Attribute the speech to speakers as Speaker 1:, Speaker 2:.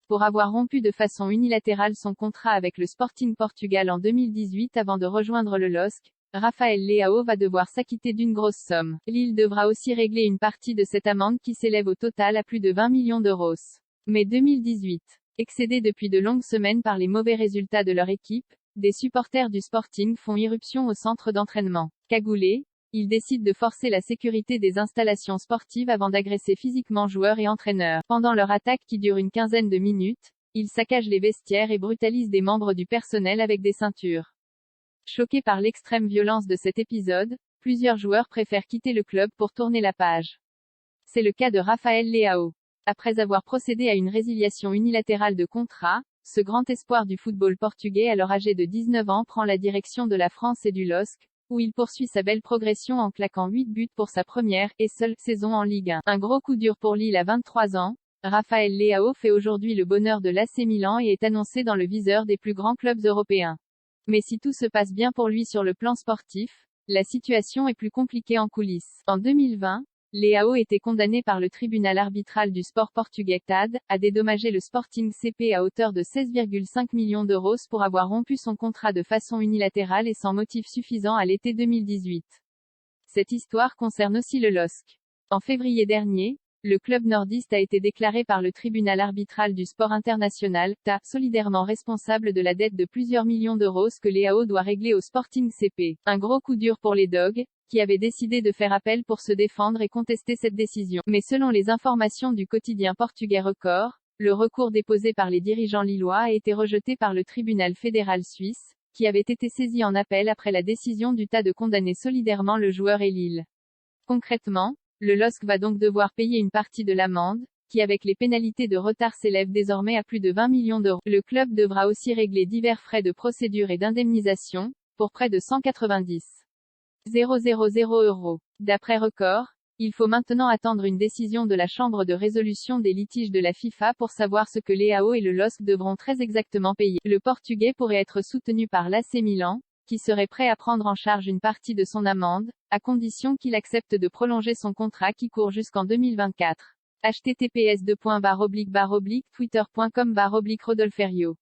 Speaker 1: pour avoir rompu de façon unilatérale son contrat avec le Sporting Portugal en 2018 avant de rejoindre le LOSC. Rafael Leao va devoir s'acquitter d'une grosse somme. Lille devra aussi régler une partie de cette amende qui s'élève au total à plus de 20 millions d'euros. Mai 2018. Excédés depuis de longues semaines par les mauvais résultats de leur équipe, des supporters du Sporting font irruption au centre d'entraînement. Cagoulés, ils décident de forcer la sécurité des installations sportives avant d'agresser physiquement joueurs et entraîneurs. Pendant leur attaque qui dure une quinzaine de minutes, ils saccagent les vestiaires et brutalisent des membres du personnel avec des ceintures. Choqués par l'extrême violence de cet épisode, plusieurs joueurs préfèrent quitter le club pour tourner la page. C'est le cas de Rafael Leao. Après avoir procédé à une résiliation unilatérale de contrat, ce grand espoir du football portugais alors âgé de 19 ans prend la direction de la France et du LOSC, où il poursuit sa belle progression en claquant 8 buts pour sa première, et seule, saison en Ligue 1. Un gros coup dur pour Lille à 23 ans, Rafael Leao fait aujourd'hui le bonheur de l'AC Milan et est annoncé dans le viseur des plus grands clubs européens. Mais si tout se passe bien pour lui sur le plan sportif, la situation est plus compliquée en coulisses. En 2020, Leao était condamné par le tribunal arbitral du sport portugais TAD, à dédommager le Sporting CP à hauteur de 16,5 millions d'euros pour avoir rompu son contrat de façon unilatérale et sans motif suffisant à l'été 2018. Cette histoire concerne aussi le LOSC. En février dernier, le club nordiste a été déclaré par le tribunal arbitral du sport international, TA, solidairement responsable de la dette de plusieurs millions d'euros que Leao doit régler au Sporting CP. Un gros coup dur pour les Dogs, qui avaient décidé de faire appel pour se défendre et contester cette décision. Mais selon les informations du quotidien portugais Record, le recours déposé par les dirigeants lillois a été rejeté par le tribunal fédéral suisse, qui avait été saisi en appel après la décision du TA de condamner solidairement le joueur et Lille. Concrètement, le LOSC va donc devoir payer une partie de l'amende, qui avec les pénalités de retard s'élève désormais à plus de 20 millions d'euros. Le club devra aussi régler divers frais de procédure et d'indemnisation, pour près de 190 000 euros. D'après Record, il faut maintenant attendre une décision de la Chambre de résolution des litiges de la FIFA pour savoir ce que Leao et le LOSC devront très exactement payer. Le Portugais pourrait être soutenu par l'AC Milan, qui serait prêt à prendre en charge une partie de son amende, à condition qu'il accepte de prolonger son contrat qui court jusqu'en 2024. https://twitter.com/Rodolferio